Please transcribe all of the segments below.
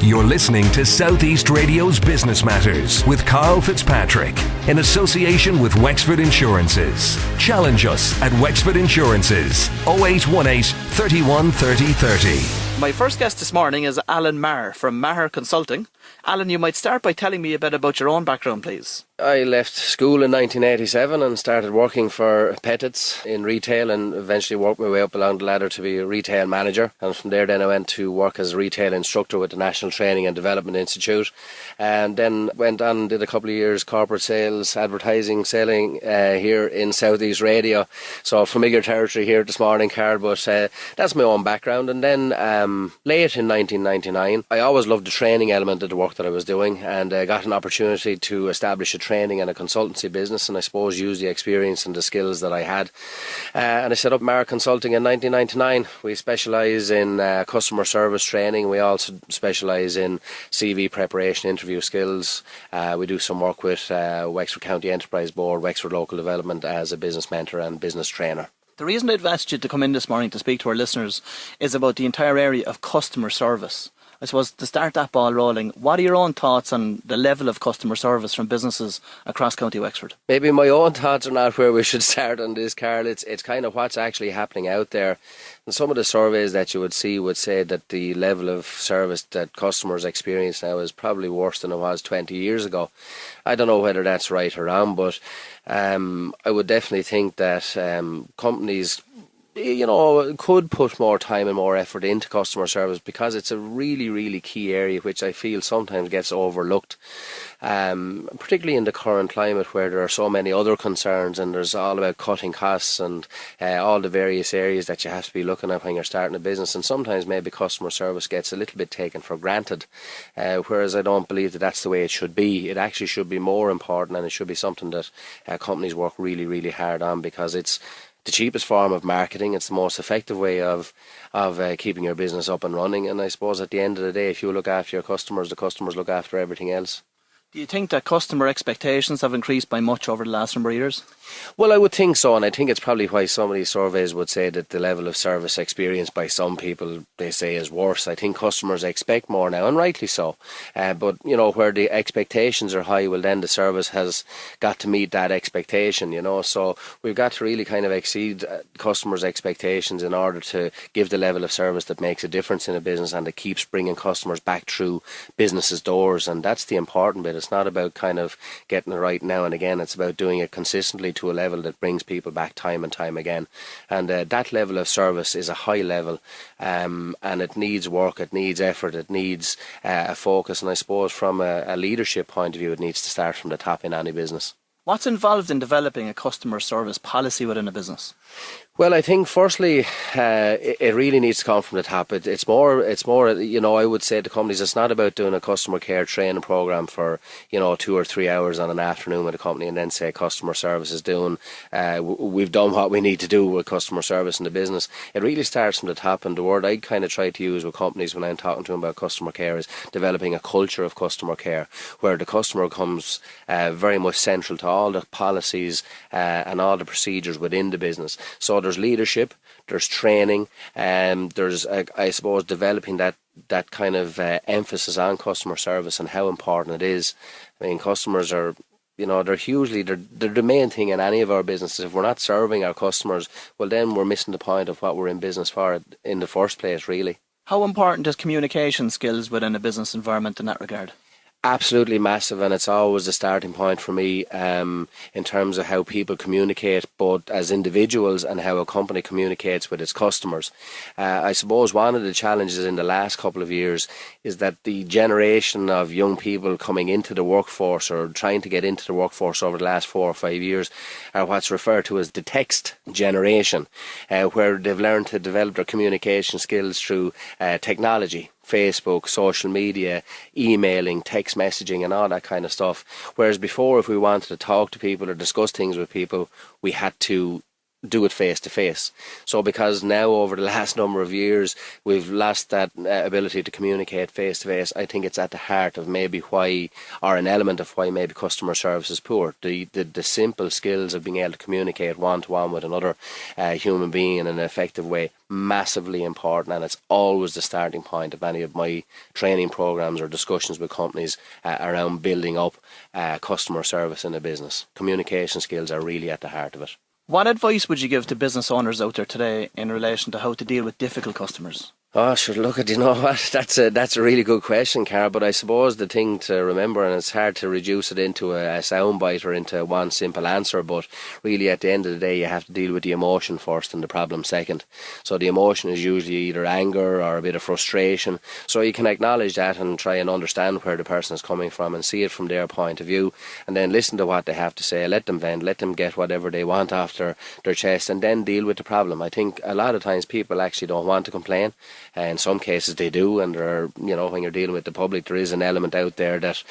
You're listening to Southeast Radio's Business Matters with Karl Fitzpatrick in association with Wexford Insurances. Challenge us at Wexford Insurances 0818 31 30 30. My first guest this morning is Alan Maher from Maher Consulting. Alan, you might start by telling me a bit about your own background, please. I left school in 1987 and started working for Pettit's in retail, and eventually worked my way up along the ladder to be a retail manager. And from there then I went to work as a retail instructor with the National Training and Development Institute, and then went on and did a couple of years corporate sales, advertising, selling here in Southeast Radio. So familiar territory here this morning, Karl, but that's my own background. And then late in 1999, I always loved the training element of the work that I was doing, and got an opportunity to establish a training and a consultancy business, and I suppose use the experience and the skills that I had. And I set up Maher Consulting in 1999. We specialise in customer service training. We also specialise in CV preparation, interview skills. We do some work with Wexford County Enterprise Board, Wexford Local Development as a business mentor and business trainer. The reason I've asked you to come in this morning to speak to our listeners is about the entire area of customer service. I suppose to start that ball rolling, what are your own thoughts on the level of customer service from businesses across County Wexford? Maybe my own thoughts are not where we should start on this, Karl. It's kind of what's actually happening out there. And some of the surveys that you would see would say that the level of service that customers experience now is probably worse than it was 20 years ago. I don't know whether that's right or wrong, but I would definitely think that companies could put more time and more effort into customer service, because it's a really, really key area which I feel sometimes gets overlooked, particularly in the current climate where there are so many other concerns, and there's all about cutting costs and all the various areas that you have to be looking at when you're starting a business, and sometimes maybe customer service gets a little bit taken for granted, whereas I don't believe that that's the way it should be. It actually should be more important, and it should be something that companies work really, really hard on, because it's the cheapest form of marketing. It's the most effective way of keeping your business up and running. And I suppose at the end of the day, if you look after your customers, the customers look after everything else. Do you think that customer expectations have increased by much over the last number of years? Well, I would think so, and I think it's probably why some of these surveys would say that the level of service experienced by some people, they say, is worse. I think customers expect more now, and rightly so. But, where the expectations are high, well, then the service has got to meet that expectation, So we've got to really kind of exceed customers' expectations in order to give the level of service that makes a difference in a business and that keeps bringing customers back through businesses' doors. And that's the important bit. It's not about kind of getting it right now and again. It's about doing it consistently to a level that brings people back time and time again. And that level of service is a high level, and it needs work, it needs effort, it needs a focus. And I suppose from a leadership point of view, it needs to start from the top in any business. What's involved in developing a customer service policy within a business? Well, I think firstly, it really needs to come from the top. It's more, I would say to companies, it's not about doing a customer care training program for, 2 or 3 hours on an afternoon with a company and then say customer service is doing, we've done what we need to do with customer service in the business. It really starts from the top, and the word I kind of try to use with companies when I'm talking to them about customer care is developing a culture of customer care, where the customer comes very much central to all the policies and all the procedures within the business. So there's leadership, there's training, and there's, I suppose, developing that kind of emphasis on customer service and how important it is. I mean, customers are, they're the main thing in any of our businesses. If we're not serving our customers, well, then we're missing the point of what we're in business for in the first place, really. How important is communication skills within a business environment in that regard? Absolutely massive, and it's always the starting point for me in terms of how people communicate, both as individuals and how a company communicates with its customers. I suppose one of the challenges in the last couple of years is that the generation of young people coming into the workforce or trying to get into the workforce over the last 4 or 5 years are what's referred to as the text generation, where they've learned to develop their communication skills through technology. Facebook, social media, emailing, text messaging and all that kind of stuff. Whereas before, if we wanted to talk to people or discuss things with people, we had to do it face to face. So because now over the last number of years we've lost that ability to communicate face to face, I think it's at the heart of maybe why, or an element of why maybe customer service is poor. The simple skills of being able to communicate one to one with another human being in an effective way, massively important, and it's always the starting point of any of my training programs or discussions with companies around building up customer service in a business. Communication skills are really at the heart of it. What advice would you give to business owners out there today in relation to how to deal with difficult customers? Oh, sure. Look, you know what? That's a really good question, Karl. But I suppose the thing to remember, and it's hard to reduce it into a soundbite or into one simple answer, but really at the end of the day, you have to deal with the emotion first and the problem second. So the emotion is usually either anger or a bit of frustration. So you can acknowledge that and try and understand where the person is coming from and see it from their point of view, and then listen to what they have to say. Let them vent. Let them get whatever they want off their chest, and then deal with the problem. I think a lot of times people actually don't want to complain. In some cases they do, and there are, when you're dealing with the public, there is an element out there that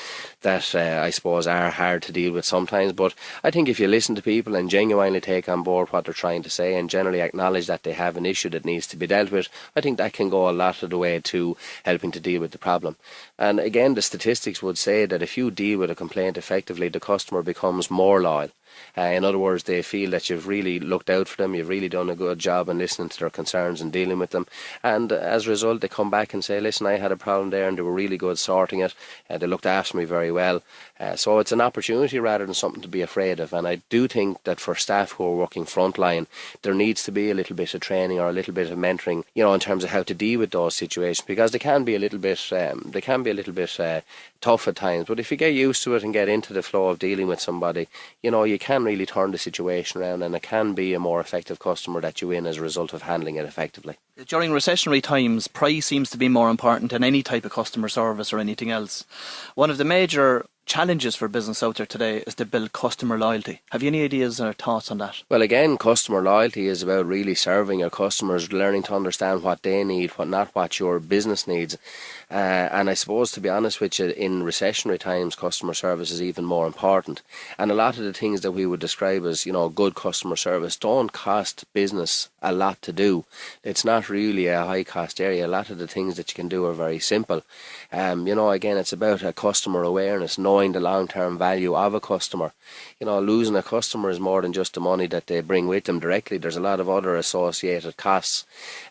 I suppose are hard to deal with sometimes. But I think if you listen to people and genuinely take on board what they're trying to say and generally acknowledge that they have an issue that needs to be dealt with, I think that can go a lot of the way to helping to deal with the problem. And again, the statistics would say that if you deal with a complaint effectively, the customer becomes more loyal. In other words, they feel that you've really looked out for them, you've really done a good job in listening to their concerns and dealing with them, and as a result they come back and say, listen, I had a problem there and they were really good sorting it, they looked after me very well. So it's an opportunity rather than something to be afraid of. And I do think that for staff who are working frontline, there needs to be a little bit of training or a little bit of mentoring, in terms of how to deal with those situations, because they can be a little bit tough at times. But if you get used to it and get into the flow of dealing with somebody, you can really turn the situation around, and it can be a more effective customer that you win as a result of handling it effectively. During recessionary times, price seems to be more important than any type of customer service or anything else. One of the major challenges for business out there today is to build customer loyalty. Have you any ideas or thoughts on that? Well, again, customer loyalty is about really serving your customers, learning to understand what they need, not what your business needs. And I suppose, to be honest with you, in recessionary times, customer service is even more important. And a lot of the things that we would describe as, good customer service don't cost business a lot to do. It's not really a high cost area. A lot of the things that you can do are very simple. Again, it's about a customer awareness, knowing the long-term value of a customer. Losing a customer is more than just the money that they bring with them directly. There's a lot of other associated costs.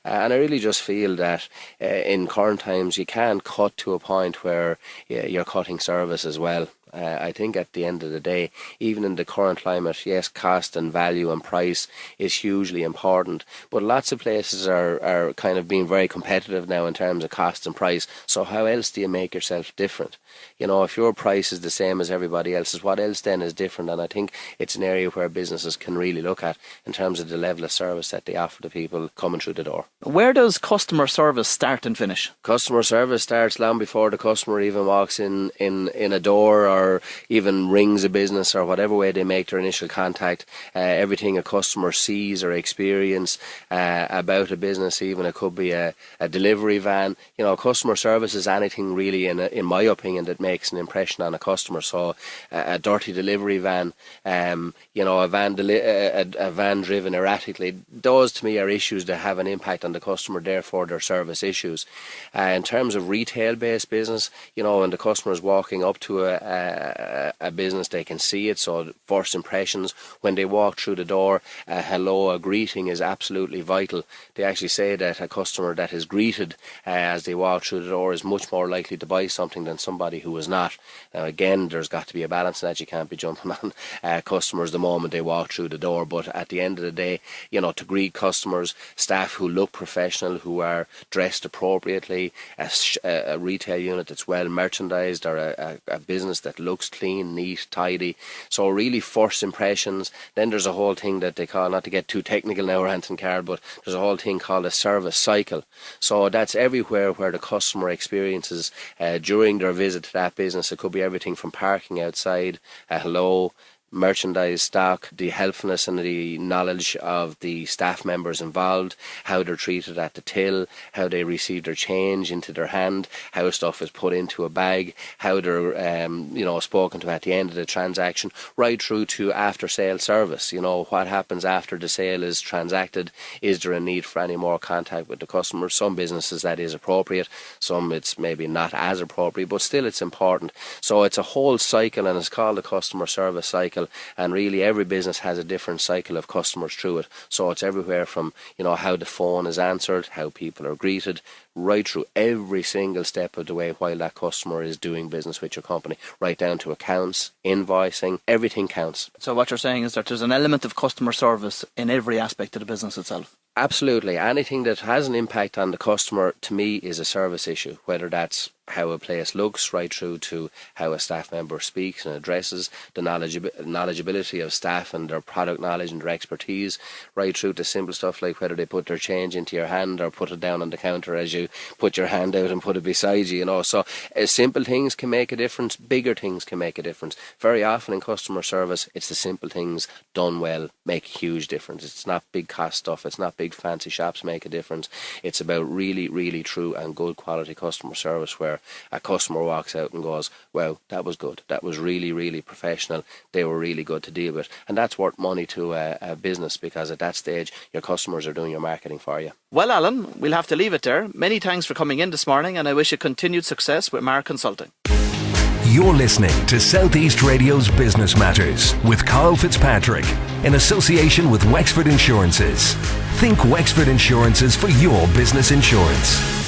And I really just feel that in current times you can cut to a point where you're cutting service as well. I think at the end of the day, even in the current climate, yes, cost and value and price is hugely important, but lots of places are kind of being very competitive now in terms of cost and price. So how else do you make yourself different? If your price is the same as everybody else's, what else then is different? And I think it's an area where businesses can really look at in terms of the level of service that they offer to people coming through the door. Where does customer service start and finish? Customer service starts long before the customer even walks in a door or even rings a business, or whatever way they make their initial contact. Everything a customer sees or experience about a business, even it could be a delivery van. Customer service is anything really, in my opinion, that makes an impression on a customer. So a dirty delivery van, a van driven erratically, those to me are issues that have an impact on the customer, therefore they're service issues. In terms of retail-based business, when the customer is walking up to a business, they can see it. So first impressions, when they walk through the door, a hello, a greeting is absolutely vital. They actually say that a customer that is greeted as they walk through the door is much more likely to buy something than somebody who is not. Now again, there's got to be a balance in that. You can't be jumping on customers the moment they walk through the door, but at the end of the day, to greet customers, staff who look professional, who are dressed appropriately, a retail unit that's well merchandised, or a business that looks clean, neat, tidy. So really first impressions. Then there's a whole thing that they call, not to get too technical now or anything, Karl, but there's a whole thing called a service cycle. So that's everywhere where the customer experiences during their visit to that business. It could be everything from parking outside, a hello, merchandise stock, the helpfulness and the knowledge of the staff members involved, how they're treated at the till, how they receive their change into their hand, how stuff is put into a bag, how they're spoken to at the end of the transaction, right through to after sale service. What happens after the sale is transacted. Is there a need for any more contact with the customer? Some businesses that is appropriate, some it's maybe not as appropriate, but still it's important. So it's a whole cycle, and it's called the customer service cycle, and really every business has a different cycle of customers through it. So it's everywhere from how the phone is answered, how people are greeted, right through every single step of the way while that customer is doing business with your company, right down to accounts, invoicing, everything counts. So what you're saying is that there's an element of customer service in every aspect of the business itself. Absolutely. Anything that has an impact on the customer, to me, is a service issue, whether that's how a place looks, right through to how a staff member speaks and addresses, the knowledgeability of staff and their product knowledge and their expertise, right through to simple stuff like whether they put their change into your hand or put it down on the counter as you put your hand out and put it beside you, So simple things can make a difference, bigger things can make a difference. Very often in customer service, it's the simple things done well make a huge difference. It's not big cost stuff, it's not big fancy shops make a difference. It's about really, really true and good quality customer service where a customer walks out and goes, wow, that was good. That was really, really professional. They were really good to deal with. And that's worth money to a business, because at that stage, your customers are doing your marketing for you. Well, Alan, we'll have to leave it there. Many thanks for coming in this morning, and I wish you continued success with Maher Consulting. You're listening to Southeast Radio's Business Matters with Karl Fitzpatrick in association with Wexford Insurances. Think Wexford Insurances for your business insurance.